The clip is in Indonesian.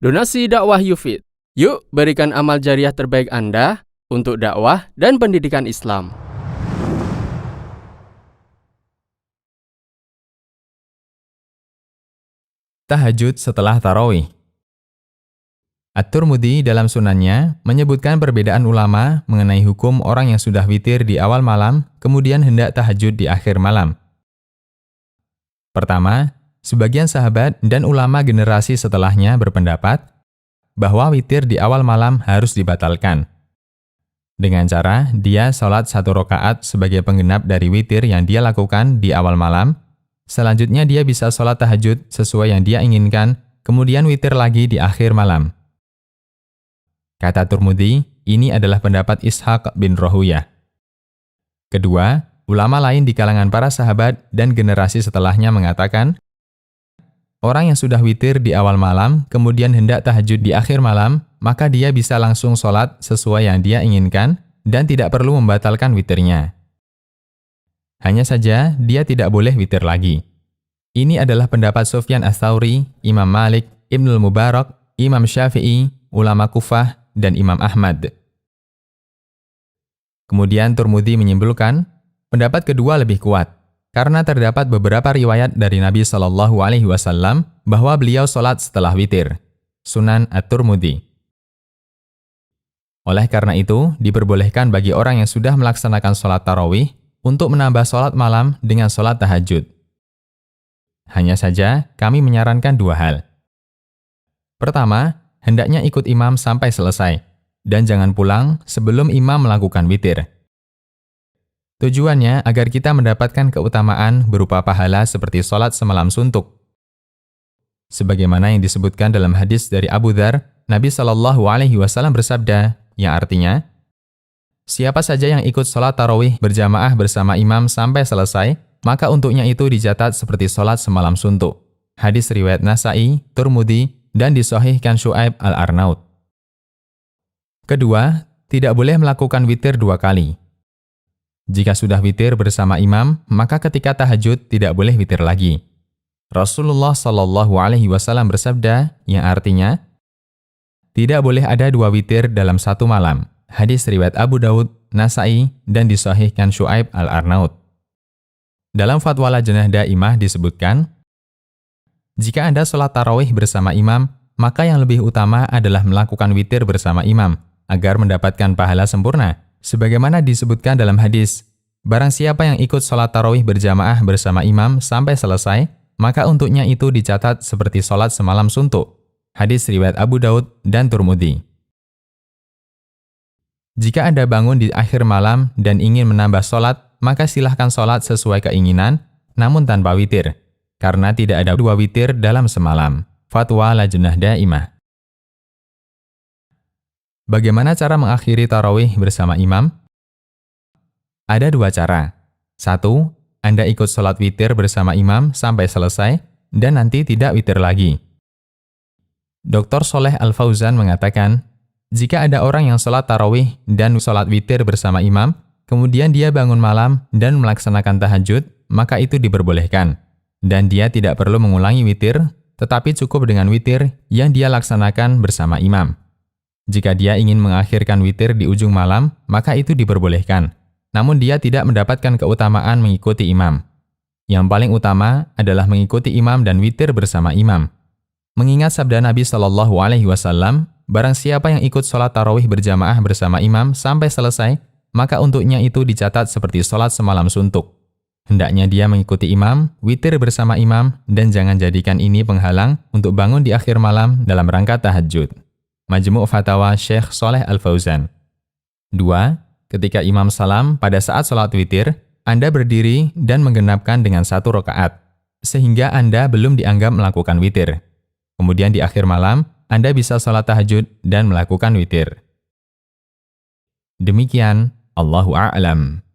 Donasi dakwah Yufid. Yuk berikan amal jariah terbaik Anda untuk dakwah dan pendidikan Islam. Tahajud setelah tarawih. At-Tirmidzi dalam sunannya menyebutkan perbedaan ulama mengenai hukum orang yang sudah witir di awal malam kemudian hendak tahajud di akhir malam. Pertama, sebagian sahabat dan ulama generasi setelahnya berpendapat bahwa witir di awal malam harus dibatalkan. Dengan cara dia sholat 1 rakaat sebagai penggenap dari witir yang dia lakukan di awal malam, selanjutnya dia bisa sholat tahajud sesuai yang dia inginkan, kemudian witir lagi di akhir malam. Kata Tirmidzi, ini adalah pendapat Ishaq bin Rahuyah. Kedua, ulama lain di kalangan para sahabat dan generasi setelahnya mengatakan, orang yang sudah witir di awal malam, kemudian hendak tahajud di akhir malam, maka dia bisa langsung sholat sesuai yang dia inginkan dan tidak perlu membatalkan witirnya. Hanya saja, dia tidak boleh witir lagi. Ini adalah pendapat Sufyan Ats-Tsauri, Imam Malik, Ibnul Mubarak, Imam Syafi'i, ulama Kufah, dan Imam Ahmad. Kemudian Tirmidzi menyimpulkan, pendapat kedua lebih kuat, karena terdapat beberapa riwayat dari Nabi SAW bahwa beliau sholat setelah witir. Sunan At-Tirmidzi. Oleh karena itu, diperbolehkan bagi orang yang sudah melaksanakan sholat tarawih untuk menambah sholat malam dengan sholat tahajud. Hanya saja, kami menyarankan 2 hal. Pertama, hendaknya ikut imam sampai selesai, dan jangan pulang sebelum imam melakukan witir. Tujuannya agar kita mendapatkan keutamaan berupa pahala seperti sholat semalam suntuk. Sebagaimana yang disebutkan dalam hadis dari Abu Dzar, Nabi SAW bersabda, yang artinya, siapa saja yang ikut sholat tarawih berjamaah bersama imam sampai selesai, maka untuknya itu dicatat seperti sholat semalam suntuk. Hadis riwayat Nasa'i, Tirmidzi, dan disahihkan Syu'aib al-Arnaud. Kedua, tidak boleh melakukan witir 2 kali. Jika sudah witir bersama imam, maka ketika tahajud tidak boleh witir lagi. Rasulullah SAW bersabda, yang artinya, tidak boleh ada 2 witir dalam 1 malam. Hadis riwayat Abu Daud, Nasa'i, dan disahihkan Syu'aib al-Arnaud. Dalam fatwa Lajnah Daimah disebutkan, jika Anda sholat tarawih bersama imam, maka yang lebih utama adalah melakukan witir bersama imam, agar mendapatkan pahala sempurna. Sebagaimana disebutkan dalam hadis, barang siapa yang ikut sholat tarawih berjamaah bersama imam sampai selesai, maka untuknya itu dicatat seperti sholat semalam suntuk. Hadis riwayat Abu Daud dan Tirmidzi. Jika Anda bangun di akhir malam dan ingin menambah sholat, maka silahkan sholat sesuai keinginan, namun tanpa witir, karena tidak ada 2 witir dalam semalam. Fatwa Lajnah Daimah. Bagaimana cara mengakhiri tarawih bersama imam? Ada 2 cara. 1, Anda ikut sholat witir bersama imam sampai selesai, dan nanti tidak witir lagi. Dr. Sholeh Al-Fauzan mengatakan, jika ada orang yang sholat tarawih dan sholat witir bersama imam, kemudian dia bangun malam dan melaksanakan tahajud, maka itu diperbolehkan. Dan dia tidak perlu mengulangi witir, tetapi cukup dengan witir yang dia laksanakan bersama imam. Jika dia ingin mengakhirkan witir di ujung malam, maka itu diperbolehkan. Namun dia tidak mendapatkan keutamaan mengikuti imam. Yang paling utama adalah mengikuti imam dan witir bersama imam. Mengingat sabda Nabi SAW, barang siapa yang ikut sholat tarawih berjamaah bersama imam sampai selesai, maka untuknya itu dicatat seperti sholat semalam suntuk. Hendaknya dia mengikuti imam, witir bersama imam, dan jangan jadikan ini penghalang untuk bangun di akhir malam dalam rangka tahajud. Majmu' Fatawa Syekh Sholeh Al-Fauzan. 2. Ketika imam salam pada saat sholat witir, Anda berdiri dan menggenapkan dengan 1 rakaat, sehingga Anda belum dianggap melakukan witir. Kemudian di akhir malam, Anda bisa sholat tahajud dan melakukan witir. Demikian, Allahu a'lam.